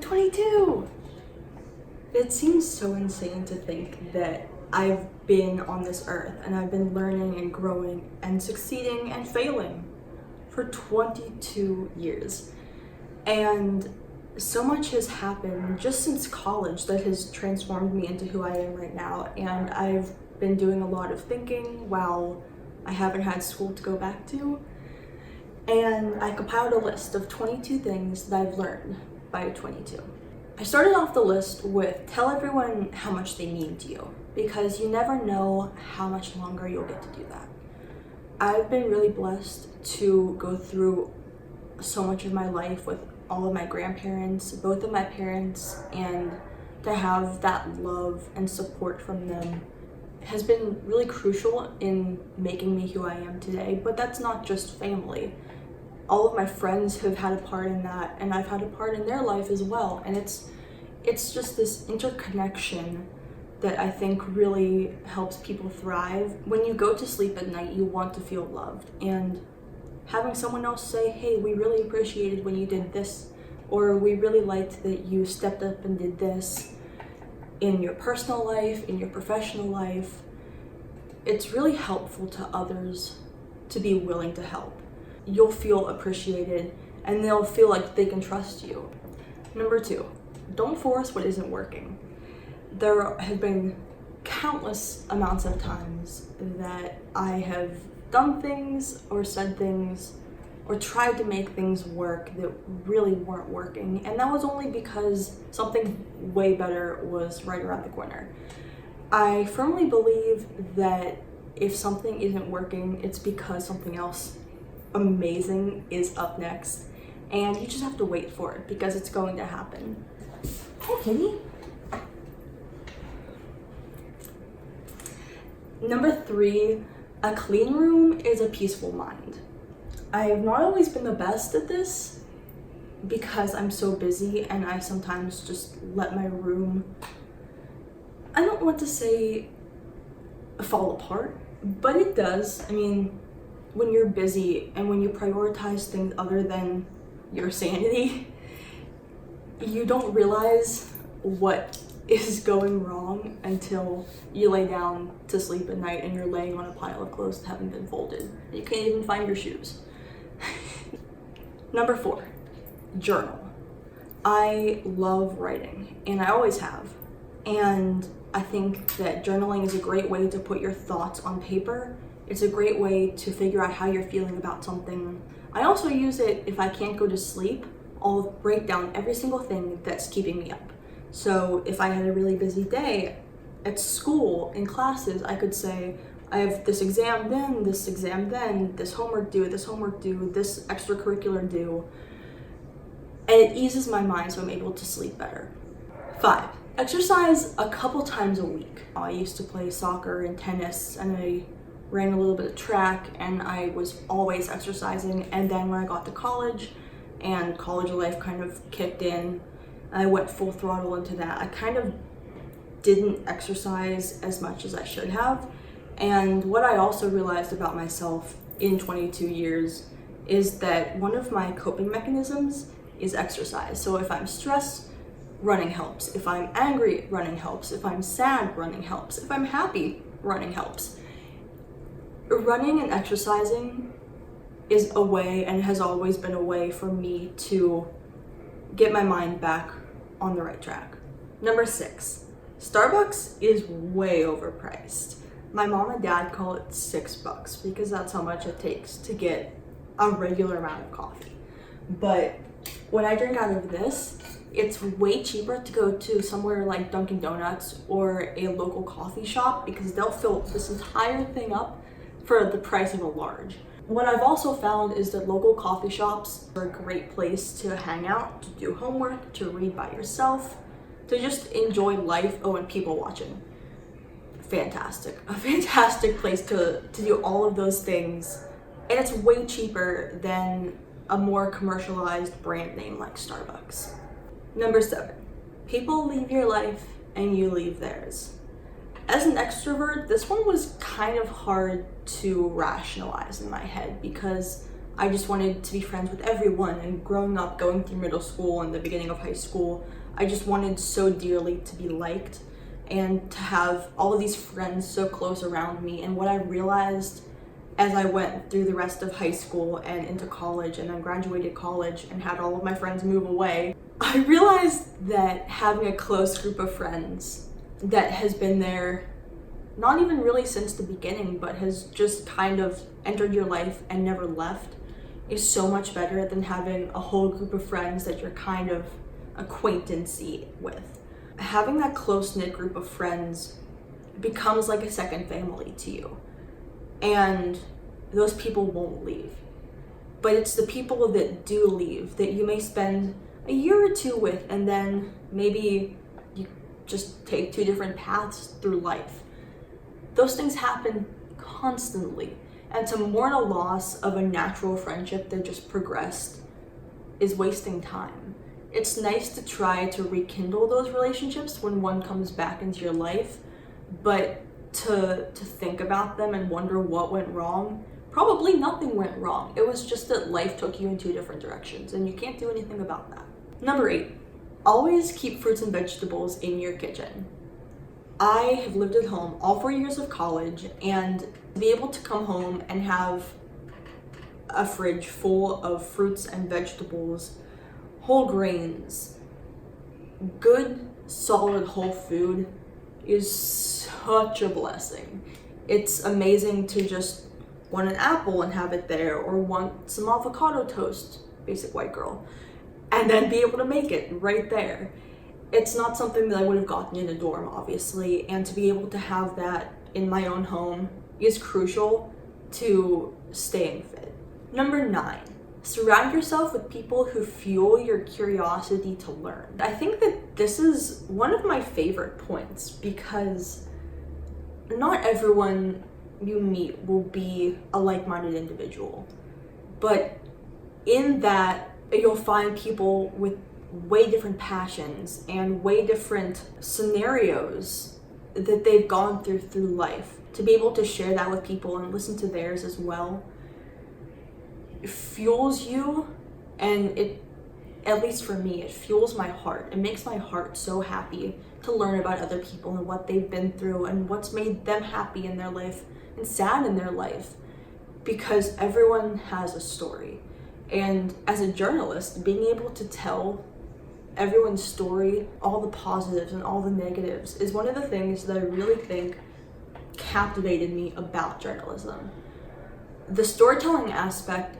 22! It seems so insane to think that I've been on this earth and I've been learning and growing and succeeding and failing for 22 years. And so much has happened just since college that has transformed me into who I am right now. And I've been doing a lot of thinking while I haven't had school to go back to. And I compiled a list of 22 things that I've learned by 22. I started off the list with tell everyone how much they mean to you, because you never know how much longer you'll get to do that. I've been really blessed to go through so much of my life with all of my grandparents, both of my parents, and to have that love and support from them has been really crucial in making me who I am today. But that's not just family. All of my friends have had a part in that, and I've had a part in their life as well. And it's just this interconnection that I think really helps people thrive. When you go to sleep at night, you want to feel loved. And having someone else say, hey, we really appreciated when you did this, or we really liked that you stepped up and did this in your personal life, in your professional life, it's really helpful to others to be willing to help. You'll feel appreciated and they'll feel like they can trust you. Number 2, don't force what isn't working. There have been countless amounts of times that I have done things or said things or tried to make things work that really weren't working, and that was only because something way better was right around the corner. I firmly believe that if something isn't working, it's because something else amazing is up next, and you just have to wait for it because it's going to happen. Hey, kitty. Number 3, a clean room is a peaceful mind. I've not always been the best at this because I'm so busy and I sometimes just let my room, I don't want to say fall apart, but it does. I mean, when you're busy and when you prioritize things other than your sanity, you don't realize what is going wrong until you lay down to sleep at night and you're laying on a pile of clothes that haven't been folded. You can't even find your shoes. Number 4, journal. I love writing, and I always have. And I think that journaling is a great way to put your thoughts on paper. It's a great way to figure out how you're feeling about something. I also use it if I can't go to sleep. I'll break down every single thing that's keeping me up. So if I had a really busy day at school, in classes, I could say, I have this exam then, this exam then, this homework due, this homework due, this extracurricular due. And it eases my mind so I'm able to sleep better. 5, exercise a couple times a week. I used to play soccer and tennis, and I ran a little bit of track, and I was always exercising. And then when I got to college and college life kind of kicked in, I went full throttle into that. I kind of didn't exercise as much as I should have. And what I also realized about myself in 22 years is that one of my coping mechanisms is exercise. So if I'm stressed, running helps. If I'm angry, running helps. If I'm sad, running helps. If I'm happy, running helps. Running and exercising is a way, and has always been a way for me to get my mind back on the right track. Number 6, Starbucks is way overpriced. My mom and dad call it $6 because that's how much it takes to get a regular amount of coffee. But when I drink out of this, it's way cheaper to go to somewhere like Dunkin' Donuts or a local coffee shop because they'll fill this entire thing up for the price of a large. What I've also found is that local coffee shops are a great place to hang out, to do homework, to read by yourself, to just enjoy life. Oh, and people watching. Fantastic. A fantastic place to do all of those things. And it's way cheaper than a more commercialized brand name like Starbucks. Number 7, people leave your life and you leave theirs. As an extrovert, this one was kind of hard to rationalize in my head because I just wanted to be friends with everyone, and growing up, going through middle school and the beginning of high school, I just wanted so dearly to be liked and to have all of these friends so close around me. And what I realized as I went through the rest of high school and into college, and then graduated college and had all of my friends move away, I realized that having a close group of friends that has been there not even really since the beginning, but has just kind of entered your life and never left, is so much better than having a whole group of friends that you're kind of acquaintancy with. Having that close-knit group of friends becomes like a second family to you. And those people won't leave. But it's the people that do leave that you may spend a year or two with, and then maybe you just take two different paths through life. Those things happen constantly. And to mourn a loss of a natural friendship that just progressed is wasting time. It's nice to try to rekindle those relationships when one comes back into your life, but to think about them and wonder what went wrong, probably nothing went wrong. It was just that life took you in two different directions, and you can't do anything about that. Number 8, always keep fruits and vegetables in your kitchen. I have lived at home all 4 years of college, and to be able to come home and have a fridge full of fruits and vegetables, whole grains, good, solid, whole food is such a blessing. It's amazing to just want an apple and have it there, or want some avocado toast, basic white girl, and then be able to make it right there. It's not something that I would have gotten in a dorm, obviously, and to be able to have that in my own home is crucial to staying fit. Number 9, surround yourself with people who fuel your curiosity to learn. I think that this is one of my favorite points, because not everyone you meet will be a like-minded individual, but in that you'll find people with way different passions and way different scenarios that they've gone through life. To be able to share that with people and listen to theirs as well, it fuels you, and it, at least for me, it fuels my heart. It makes my heart so happy to learn about other people and what they've been through and what's made them happy in their life and sad in their life, because everyone has a story. And as a journalist, being able to tell everyone's story, all the positives and all the negatives, is one of the things that I really think captivated me about journalism. The storytelling aspect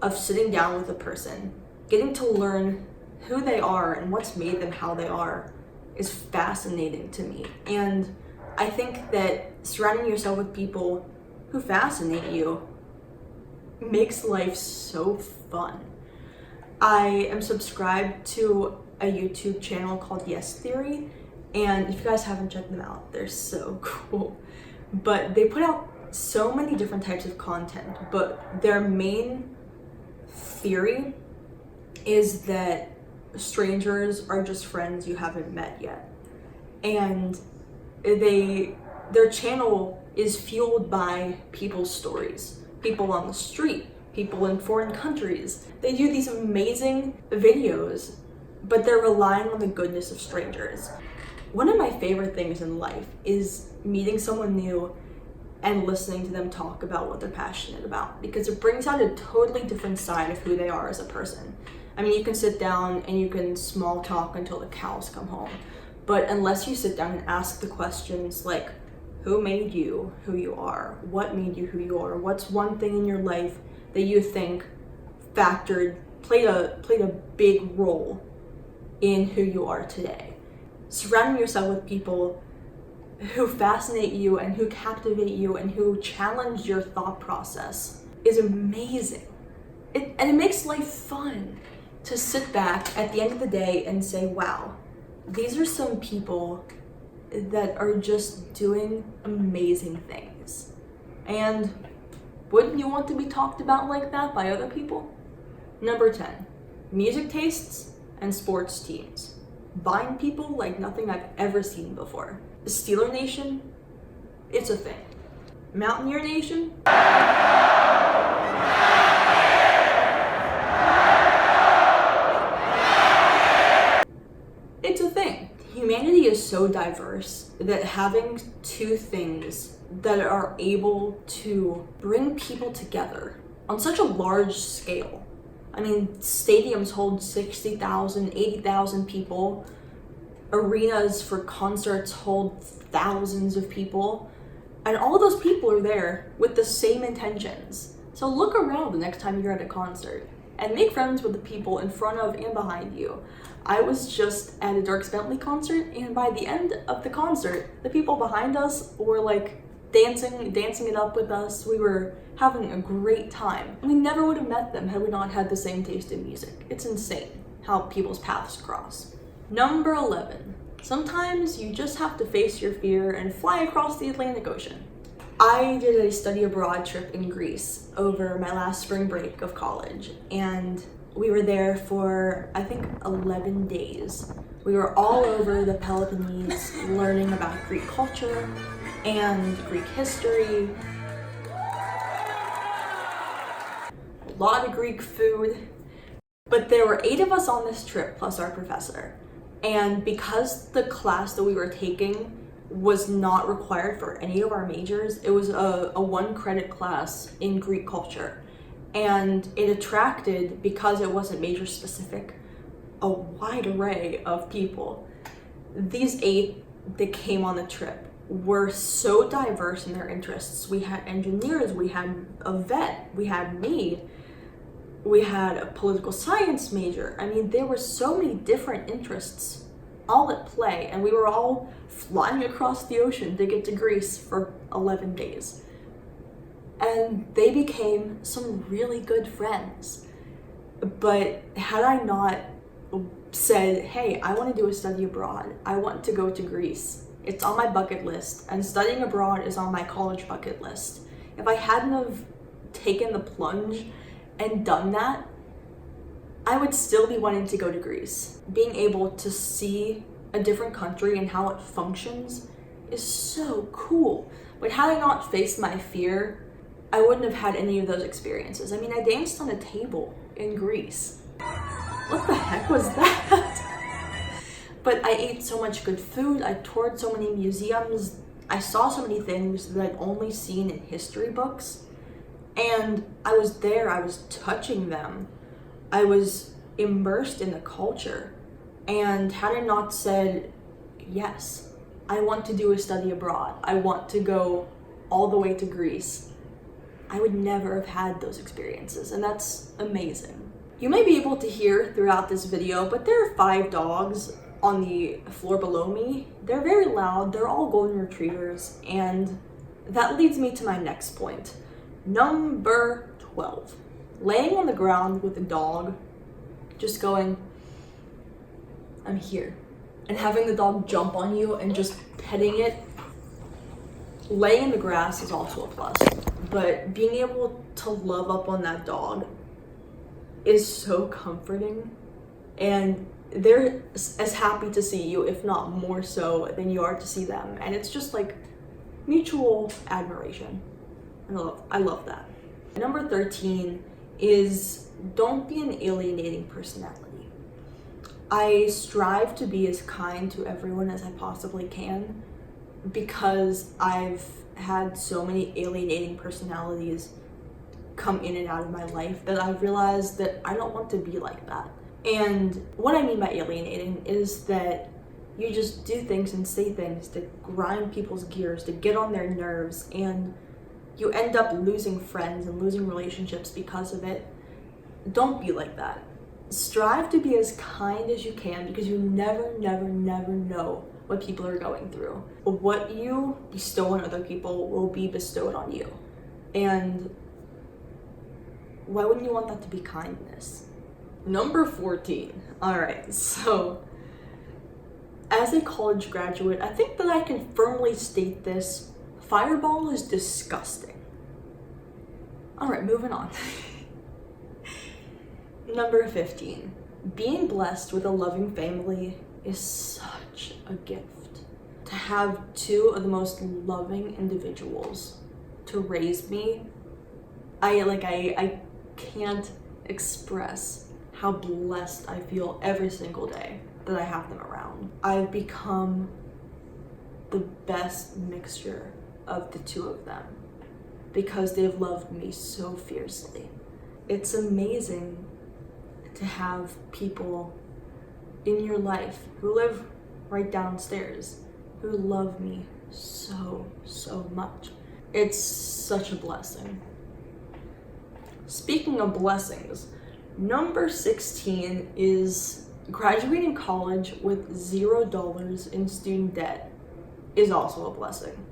of sitting down with a person, getting to learn who they are and what's made them how they are, is fascinating to me. And I think that surrounding yourself with people who fascinate you makes life so fun. I am subscribed to a YouTube channel called Yes Theory, and if you guys haven't checked them out, they're so cool. But they put out so many different types of content, but their main theory is that strangers are just friends you haven't met yet. And their channel is fueled by people's stories, people on the street, people in foreign countries. They do these amazing videos, but they're relying on the goodness of strangers. One of my favorite things in life is meeting someone new and listening to them talk about what they're passionate about, because it brings out a totally different side of who they are as a person. I mean, you can sit down and you can small talk until the cows come home, but unless you sit down and ask the questions like, who made you who you are? What made you who you are? What's one thing in your life that you think played a big role in who you are today? Surrounding yourself with people who fascinate you and who captivate you and who challenge your thought process is amazing. It makes life fun to sit back at the end of the day and say, wow, these are some people that are just doing amazing things. And wouldn't you want to be talked about like that by other people? Number 10, music tastes and sports teams. Bind people like nothing I've ever seen before. Steeler Nation, it's a thing. Mountaineer Nation, so diverse that having two things that are able to bring people together on such a large scale. I mean, stadiums hold 60,000, 80,000 people. Arenas for concerts hold thousands of people. And all those people are there with the same intentions. So look around the next time you're at a concert and make friends with the people in front of and behind you. I was just at a Dierks Bentley concert, and by the end of the concert, the people behind us were like dancing it up with us. We were having a great time. We never would have met them had we not had the same taste in music. It's insane how people's paths cross. Number 11. Sometimes you just have to face your fear and fly across the Atlantic Ocean. I did a study abroad trip in Greece over my last spring break of college, and we were there for, I think, 11 days. We were all over the Peloponnese learning about Greek culture and Greek history. A lot of Greek food. But there were 8 of us on this trip, plus our professor. And because the class that we were taking was not required for any of our majors, it was a 1-credit class in Greek culture. And it attracted, because it wasn't major specific, a wide array of people. These 8 that came on the trip were so diverse in their interests. We had engineers, we had a vet, we had me, we had a political science major. I mean, there were so many different interests all at play, and we were all flying across the ocean to get to Greece for 11 days. And they became some really good friends. But had I not said, hey, I want to do a study abroad, I want to go to Greece, it's on my bucket list, and studying abroad is on my college bucket list. If I hadn't have taken the plunge and done that, I would still be wanting to go to Greece. Being able to see a different country and how it functions is so cool. But had I not faced my fear, I wouldn't have had any of those experiences. I mean, I danced on a table in Greece. What the heck was that? But I ate so much good food, I toured so many museums, I saw so many things that I'd only seen in history books. And I was there, I was touching them. I was immersed in the culture. And had I not said, yes, I want to do a study abroad, I want to go all the way to Greece, I would never have had those experiences, and that's amazing. You may be able to hear throughout this video, but there are 5 dogs on the floor below me. They're very loud, they're all golden retrievers, and that leads me to my next point. Number 12. Laying on the ground with a dog, just going, I'm here. And having the dog jump on you and just petting it. Laying in the grass is also a plus. But being able to love up on that dog is so comforting. And they're as happy to see you, if not more so, than you are to see them. And it's just like mutual admiration. I love that. Number 13 is don't be an alienating personality. I strive to be as kind to everyone as I possibly can because I've had so many alienating personalities come in and out of my life that I've realized that I don't want to be like that. And what I mean by alienating is that you just do things and say things to grind people's gears, to get on their nerves, and you end up losing friends and losing relationships because of it. Don't be like that. Strive to be as kind as you can because you never know what people are going through. What you bestow on other people will be bestowed on you. And why wouldn't you want that to be kindness? Number 14. All right, so as a college graduate, I think that I can firmly state this: Fireball is disgusting. All right, moving on. Number 15. Being blessed with a loving family is such a gift. To have 2 of the most loving individuals to raise me, I can't express how blessed I feel every single day that I have them around. I've become the best mixture of the two of them because they've loved me so fiercely. It's amazing to have people in your life who live right downstairs who love me so much. It's such a blessing. Speaking of blessings, number 16 is graduating college with $0 in student debt is also a blessing.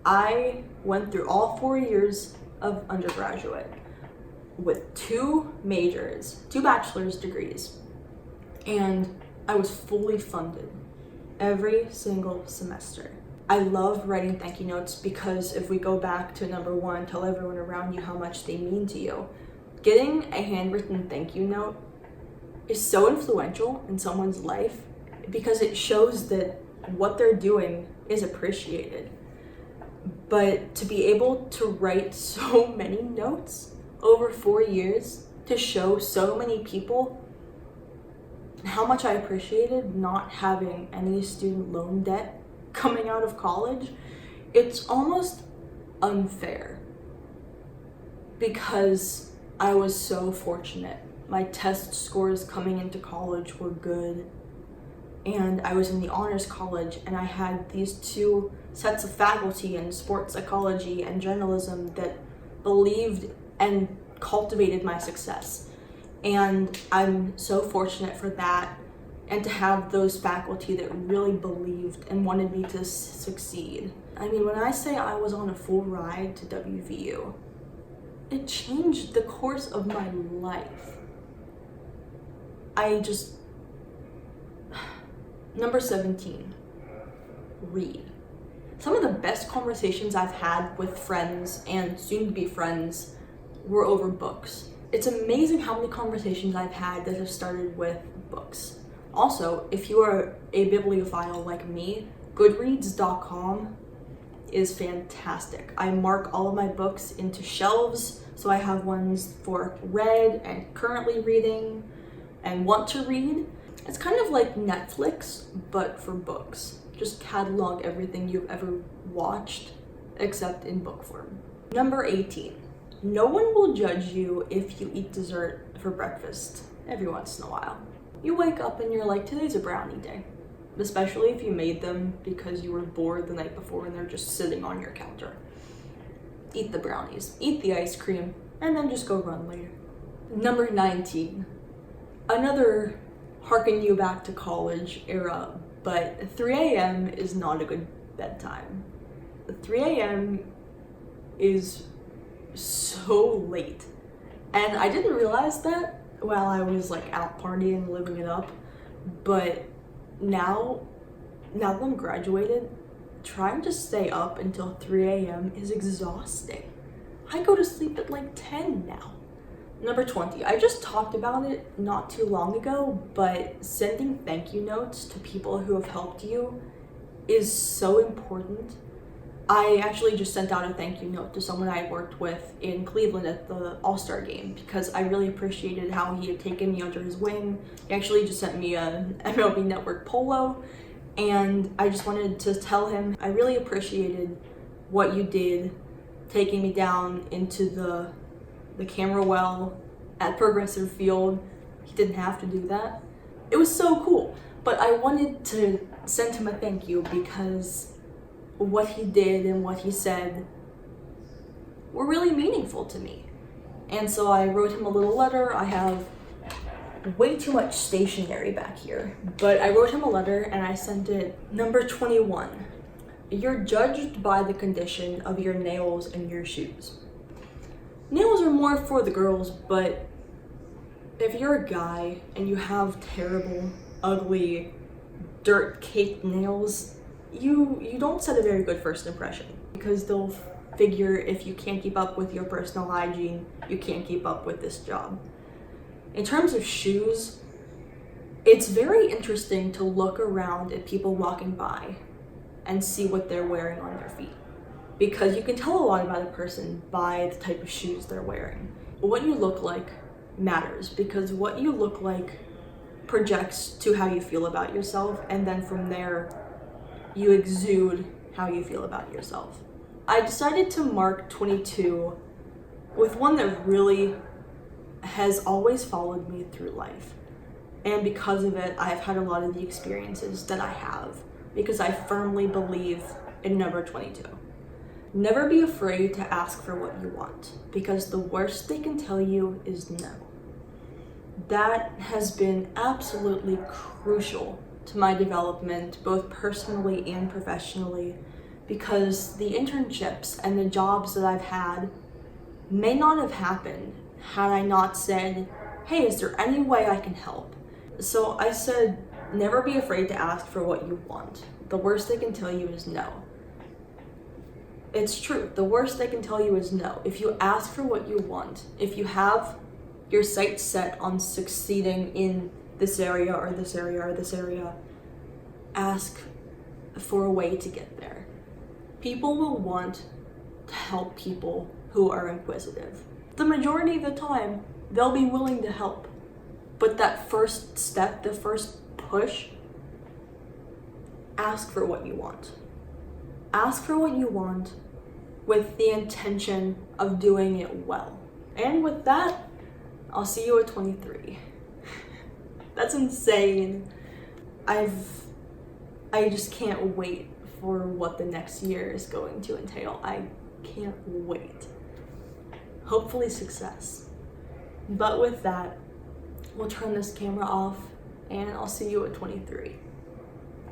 I went through all 4 years of undergraduate with 2 majors, 2 bachelor's degrees, and I was fully funded every single semester. I love writing thank you notes because if we go back to number 1, tell everyone around you how much they mean to you. Getting a handwritten thank you note is so influential in someone's life because it shows that what they're doing is appreciated. But to be able to write so many notes over 4 years to show so many people how much I appreciated not having any student loan debt coming out of college, it's almost unfair because I was so fortunate. My test scores coming into college were good, and I was in the honors college, and I had these 2 sets of faculty in sports psychology and journalism that believed and cultivated my success. And I'm so fortunate for that, and to have those faculty that really believed and wanted me to succeed. I mean, when I say I was on a full ride to WVU, it changed the course of my life. Number 17, read. Some of the best conversations I've had with friends and soon-to-be friends were over books. It's amazing how many conversations I've had that have started with books. Also, if you are a bibliophile like me, Goodreads.com is fantastic. I mark all of my books into shelves, so I have ones for read and currently reading and want to read. It's kind of like Netflix, but for books. Just catalog everything you've ever watched, except in book form. Number 18, no one will judge you if you eat dessert for breakfast every once in a while. You wake up and you're like, today's a brownie day. Especially if you made them because you were bored the night before and they're just sitting on your counter. Eat the brownies, eat the ice cream, and then just go run later. Number 19, another harken you back to college era, but 3 a.m. is not a good bedtime. 3 a.m. is so late. And I didn't realize that while I was like out partying, living it up. But now that I'm graduated, trying to stay up until 3 a.m. is exhausting. I go to sleep at like 10 now. Number 20, I just talked about it not too long ago, but sending thank you notes to people who have helped you is so important. I actually just sent out a thank you note to someone I worked with in Cleveland at the All-Star game because I really appreciated how he had taken me under his wing. He actually just sent me an MLB Network polo, and I just wanted to tell him I really appreciated what you did taking me down into the camera well at Progressive Field. He didn't have to do that. It was so cool, but I wanted to send him a thank you because what he did and what he said were really meaningful to me. And so I wrote him a little letter. I have way too much stationery back here, but I wrote him a letter and I sent it. Number 21, you're judged by the condition of your nails and your shoes. Nails are more for the girls, but if you're a guy and you have terrible, ugly, dirt-caked nails, you don't set a very good first impression because they'll figure if you can't keep up with your personal hygiene, you can't keep up with this job. In terms of shoes, it's very interesting to look around at people walking by and see what they're wearing on their feet, because you can tell a lot about a person by the type of shoes they're wearing. What you look like matters because what you look like projects to how you feel about yourself, and then from there you exude how you feel about yourself. I decided to mark 22 with one that really has always followed me through life. And because of it, I've had a lot of the experiences that I have, because I firmly believe in number 22. Never be afraid to ask for what you want, because the worst they can tell you is no. That has been absolutely crucial to my development, both personally and professionally, because the internships and the jobs that I've had may not have happened had I not said, hey, is there any way I can help? So I said, never be afraid to ask for what you want. The worst they can tell you is no. It's true. The worst they can tell you is no. If you ask for what you want, if you have your sights set on succeeding in this area or this area or this area, ask for a way to get there. People will want to help people who are inquisitive. The majority of the time, they'll be willing to help. But that first step, the first push, ask for what you want. Ask for what you want with the intention of doing it well. And with that, I'll see you at 23. That's insane. I just can't wait for what the next year is going to entail. I can't wait. Hopefully success. But with that, we'll turn this camera off and I'll see you at 23.